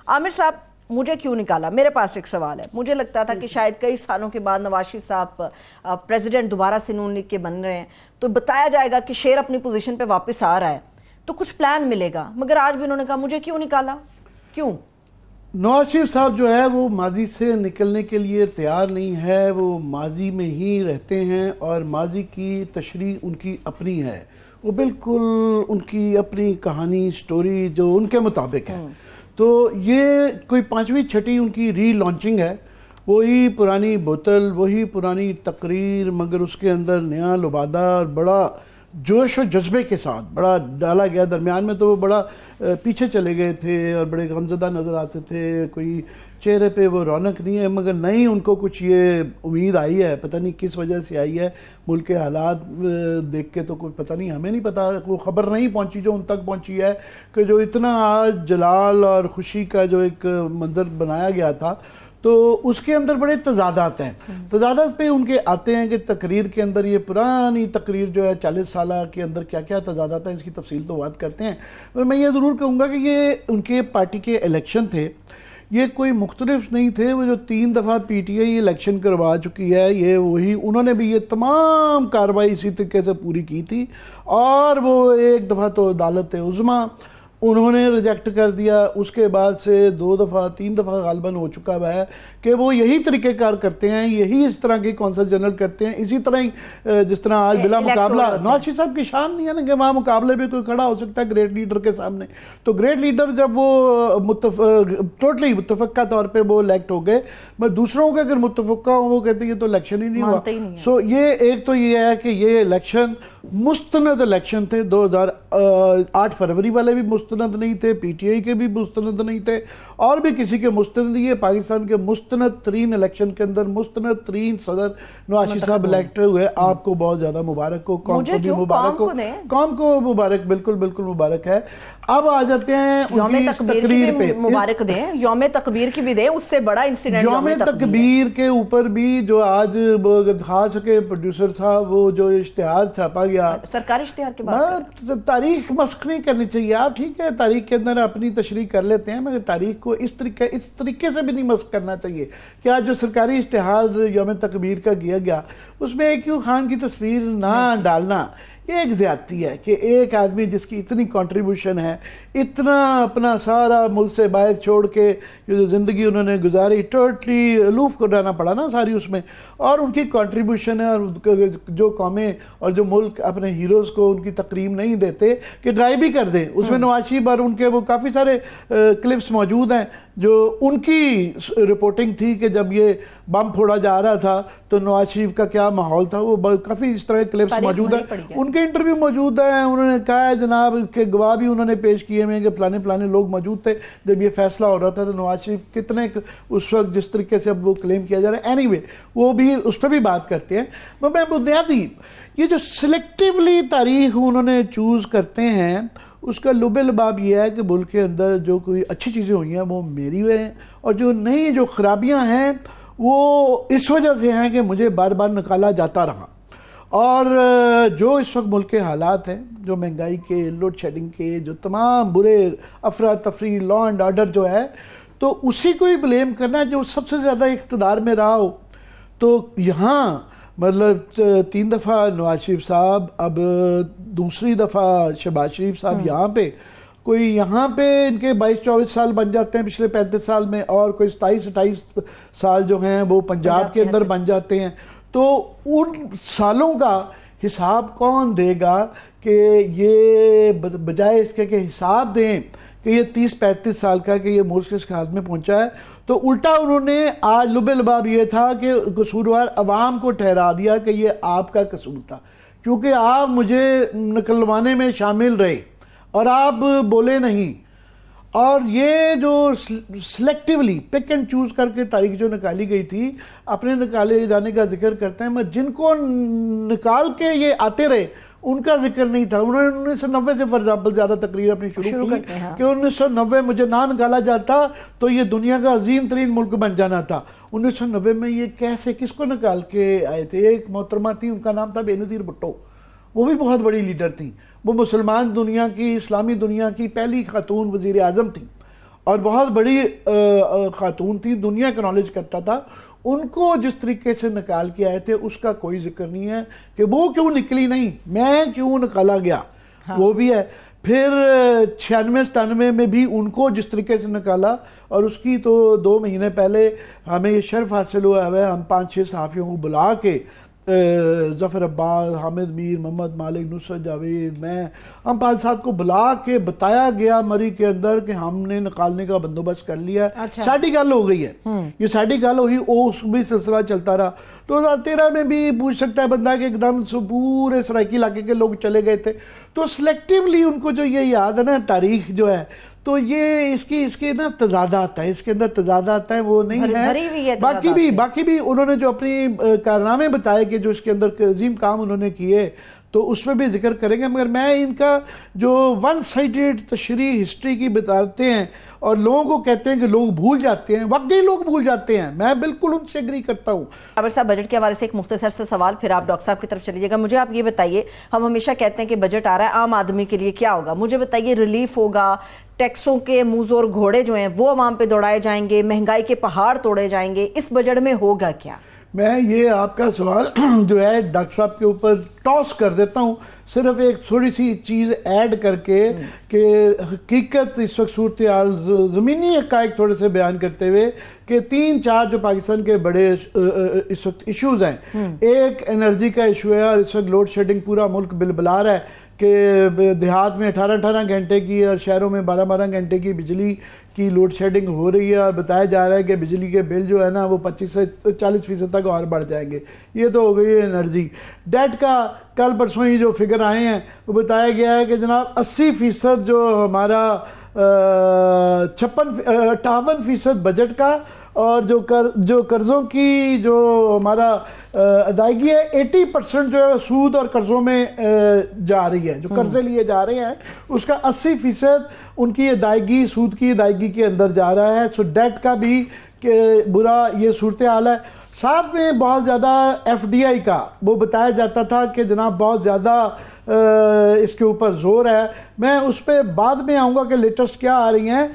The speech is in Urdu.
عامر صاحب مجھے کیوں نکالا؟ میرے پاس ایک سوال ہے. مجھے لگتا تھا کہ شاید کئی سالوں کے بعد نواز شریف صاحب پریزیڈنٹ دوبارہ سے نون لیگ کے بن رہے ہیں تو بتایا جائے گا کہ شیر اپنی پوزیشن پہ واپس آ رہا ہے تو کچھ پلان ملے گا, مگر آج بھی انہوں نے کہا مجھے کیوں نکالا. کیوں؟ نواز شریف صاحب جو ہے وہ ماضی سے نکلنے کے لیے تیار نہیں ہے, وہ ماضی میں ہی رہتے ہیں اور ماضی کی تشریح ان کی اپنی ہے, وہ بالکل ان کی اپنی کہانی سٹوری جو ان کے مطابق ہے. تو یہ کوئی 5ویں 6ٹھی ان کی ری لانچنگ ہے, وہی پرانی بوتل, وہی پرانی تقریر, مگر اس کے اندر نیا لبادہ اور بڑا جوش و جذبے کے ساتھ بڑا ڈالا گیا. درمیان میں تو وہ بڑا پیچھے چلے گئے تھے اور بڑے غمزدہ نظر آتے تھے, کوئی چہرے پہ وہ رونق نہیں ہے, مگر نہیں ان کو کچھ یہ امید آئی ہے, پتہ نہیں کس وجہ سے آئی ہے. ملک کے حالات دیکھ کے تو کوئی پتہ نہیں, ہمیں نہیں پتہ, وہ خبر نہیں پہنچی جو ان تک پہنچی ہے کہ جو اتنا آج جلال اور خوشی کا جو ایک منظر بنایا گیا تھا تو اس کے اندر بڑے تضادات ہیں. تضادات پہ ان کے آتے ہیں کہ تقریر کے اندر یہ پرانی تقریر جو ہے 40 سالہ کے اندر کیا کیا تضادات ہیں, اس کی تفصیل تو بات کرتے ہیں. میں یہ ضرور کہوں گا کہ یہ ان کے پارٹی کے الیکشن تھے, یہ کوئی مختلف نہیں تھے. وہ جو 3 دفعہ پی ٹی آئی الیکشن کروا چکی ہے, یہ وہی انہوں نے بھی یہ تمام کارروائی اسی طریقے سے پوری کی تھی, اور وہ ایک دفعہ تو عدالت عظمیٰ انہوں نے ریجیکٹ کر دیا, اس کے بعد سے 2 دفعہ 3 دفعہ غالباً ہو چکا ہوا ہے کہ وہ یہی طریقہ کار کرتے ہیں, یہی اس طرح کی کونسل جنرل کرتے ہیں. اسی طرح ہی جس طرح آج بلا مقابلہ نواز شریف صاحب کی شان نہیں ہے نا کہ وہاں مقابلے پہ کوئی کھڑا ہو سکتا ہے گریٹ لیڈر کے سامنے. تو گریٹ لیڈر جب وہ ٹوٹلی متفقہ طور پہ وہ الیکٹ ہو گئے, میں دوسروں کے اگر متفقہ ہوں وہ کہتے ہیں یہ تو الیکشن ہی نہیں ہوا. سو یہ ایک تو یہ ہے کہ یہ الیکشن مستند الیکشن تھے. 2008 فروری والے بھی مستند نہیں تھے, پی ٹی آئی کے بھی مستند نہیں تھے, اور بھی کسی کے مستند. یہ پاکستان کے مستند ترین الیکشن کے اندر مستند ترین صدر نواز شریف صاحب الیکٹ ہوئے. آپ کو بہت زیادہ مبارک ہو, قوم کو بھی مبارک ہو, قوم کو مبارک, بالکل بالکل مبارک ہے. اب آ جاتے ہیں ان کی تقریر پہ. مبارک دیں, یوم تکبیر کی بھی دیں, اس سے بڑا انسیڈنٹ یوم تکبیر کے اوپر بھی جو آج خاص کے پروڈیوسر صاحب وہ جو اشتہار چھاپا گیا, سرکاری اشتہار کے بعد تاریخ مسخ نہیں کرنی چاہیے. آپ ٹھیک ہے تاریخ کے اندر اپنی تشریح کر لیتے ہیں, مگر تاریخ کو اس طریقے سے بھی نہیں مسخ کرنا چاہیے کہ آج جو سرکاری اشتہار یوم تکبیر کا کیا گیا اس میں ایک خان کی تصویر نہ ڈالنا, یہ ایک زیادتی ہے کہ ایک آدمی جس کی اتنی کنٹریبیوشن ہے, اتنا اپنا سارا ملک سے باہر چھوڑ کے جو زندگی انہوں نے گزاری, ٹوٹلی الوف کو رہنا پڑا نا ساری اس میں, اور ان کی کنٹریبیوشن ہے, اور جو قومیں اور جو ملک اپنے ہیروز کو ان کی تقریم نہیں دیتے کہ غائب ہی کر دیں. اس میں نواز شریف اور ان کے وہ کافی سارے کلپس موجود ہیں جو ان کی رپورٹنگ تھی کہ جب یہ بم پھوڑا جا رہا تھا تو نواز شریف کا کیا ماحول تھا, وہ کافی اس طرح کلپس موجود ہیں. ان کے انٹرویو موجود ہیں, انہوں نے کہا ہے جناب کہ گواہ بھی انہوں نے پیش کیے ہیں کہ پلانے لوگ موجود تھے جب یہ فیصلہ ہو رہا تھا. تو نواز شریف کتنے اس وقت جس طریقے سے اب وہ کلیم کیا جا رہا ہے, اینی وے وہ بھی اس پہ بھی بات کرتے ہیں. میں بنیادی یہ جو سلیکٹیولی تاریخ انہوں نے چوز کرتے ہیں اس کا لب لباب یہ ہے کہ ملک کے اندر جو کوئی اچھی چیزیں ہوئی ہیں وہ میری ہوئے ہیں, اور جو نہیں جو خرابیاں ہیں وہ اس وجہ سے ہیں کہ مجھے بار بار نکالا جاتا رہا. اور جو اس وقت ملک کے حالات ہیں, جو مہنگائی کے, لوڈ شیڈنگ کے, جو تمام برے افراتفری, لا اینڈ آرڈر جو ہے, تو اسی کو ہی بلیم کرنا جو سب سے زیادہ اقتدار میں رہا ہو. تو یہاں مطلب 3 دفعہ نواز شریف صاحب, اب دوسری دفعہ شہباز شریف صاحب یہاں پہ, کوئی یہاں پہ ان کے 22-24 سال بن جاتے ہیں پچھلے 35 سال میں, اور کوئی 27-28 سال جو ہیں وہ پنجاب کے اندر بن جاتے ہیں. تو ان سالوں کا حساب کون دے گا کہ یہ بجائے اس کے کہ حساب دیں کہ یہ 30-35 سال کا کہ یہ ملک کس حالت میں پہنچا ہے, تو الٹا انہوں نے آج لب لباب یہ تھا کہ قصوروار عوام کو ٹھہرا دیا کہ یہ آپ کا قصور تھا کیونکہ آپ مجھے نکلوانے میں شامل رہے اور آپ بولے نہیں. اور یہ جو سلیکٹیولی پک اینڈ چوز کر کے تاریخ جو نکالی گئی تھی, اپنے نکالے جانے کا ذکر کرتے ہیں, میں جن کو نکال کے یہ آتے رہے ان کا ذکر نہیں تھا. انہوں نے 1990 سے فار ایگزامپل زیادہ تقریر اپنی شروع کی کہ 1990 مجھے نہ نکالا جاتا تو یہ دنیا کا عظیم ترین ملک بن جانا تھا. 1990 میں یہ کیسے کس کو نکال کے آئے تھے؟ ایک محترمہ تھی, ان کا نام تھا بے نظیر بھٹو, وہ بھی بہت بڑی لیڈر تھیں, وہ مسلمان دنیا کی, اسلامی دنیا کی پہلی خاتون وزیر اعظم تھیں, اور بہت بڑی خاتون تھی, دنیا کا نالج کرتا تھا, ان کو جس طریقے سے نکال کے آئے تھے اس کا کوئی ذکر نہیں ہے کہ وہ کیوں نکلی نہیں, میں کیوں نکالا گیا, وہ بھی ہے. پھر 96-97 میں بھی ان کو جس طریقے سے نکالا, اور اس کی تو 2 مہینے پہلے ہمیں یہ شرف حاصل ہوا ہے, ہم 5-6 صحافیوں کو بلا کے, ظفر عباس, حامد میر, محمد مالک, نصرت جاوید, میں, ہم 5-7 کو بلا کے بتایا گیا مری کے اندر کہ ہم نے نکالنے کا بندوبست کر لیا. ساڑھی گل ہو گئی ہے, یہ ساڑھی گل ہوئی, اس بھی سلسلہ چلتا رہا. 2013 میں بھی پوچھ سکتا ہے بندہ کہ ایک دم پورے سرائکی علاقے کے لوگ چلے گئے تھے, تو سلیکٹیولی ان کو جو یہ یاد ہے نا تاریخ جو ہے, تو یہ اس کے نا تضادات ہے, اس کے اندر تضادات ہیں, وہ نہیں ہے. باقی بھی انہوں نے جو اپنی کارنامے بتائے کہ جو اس کے اندر عظیم کام انہوں نے کیے, تو اس میں بھی ذکر کریں گے. مگر میں ان کا جو ون سائیڈڈ تشریح ہسٹری کی بتاتے ہیں اور لوگوں کو کہتے ہیں کہ لوگ بھول جاتے ہیں, واقعی لوگ بھول جاتے ہیں, میں بالکل ان سے ایگری کرتا ہوں. عابر صاحب, بجٹ کے حوالے سے ایک مختصر سا سوال, پھر آپ ڈاکٹر صاحب کی طرف چلیے گا. مجھے آپ یہ بتائیے, ہم ہمیشہ کہتے ہیں کہ بجٹ آ رہا ہے, عام آدمی کے لیے کیا ہوگا؟ مجھے بتائیے, ریلیف ہوگا, ٹیکسوں کے منہ زور گھوڑے جو ہیں وہ عوام پہ دوڑائے جائیں گے, مہنگائی کے پہاڑ توڑے جائیں گے, اس بجٹ میں ہوگا کیا؟ میں یہ آپ کا سوال جو ہے ڈاکٹر صاحب کے اوپر ٹاس کر دیتا ہوں, صرف ایک تھوڑی سی چیز ایڈ کر کے کہ حقیقت اس وقت صورتحال زمینی حقائق تھوڑے سے بیان کرتے ہوئے کہ 3-4 جو پاکستان کے بڑے اس وقت ایشوز ہیں. ایک انرجی کا ایشو ہے, اور اس وقت لوڈ شیڈنگ پورا ملک بلبلا رہا ہے کہ دیہات میں 18 گھنٹے کی اور شہروں میں 12 گھنٹے کی بجلی کی لوڈ شیڈنگ ہو رہی ہے, اور بتایا جا رہا ہے کہ بجلی کے بل جو ہے نا وہ 25 سے 40% تک اور بڑھ جائیں گے. یہ تو ہو گئی ہے انرجی. ڈیٹ کا کل پرسوں ہی جو فگر آئے ہیں وہ بتایا گیا ہے کہ جناب 80% جو ہمارا 58% بجٹ کا, اور جو قرضوں کی جو ہمارا ادائیگی ہے 80% جو ہے سود اور قرضوں میں جا رہی ہے, جو قرضے لیے جا رہے ہیں اس کا 80% ان کی ادائیگی, سود کی ادائیگی کے اندر جا رہا ہے. سو ڈیٹ کا بھی برا یہ صورتحال ہے. ساتھ میں بہت زیادہ ایف ڈی آئی کا وہ بتایا جاتا تھا کہ جناب بہت زیادہ اس کے اوپر زور ہے. میں اس پہ بعد میں آؤں گا کہ لیٹسٹ کیا آ رہی ہیں.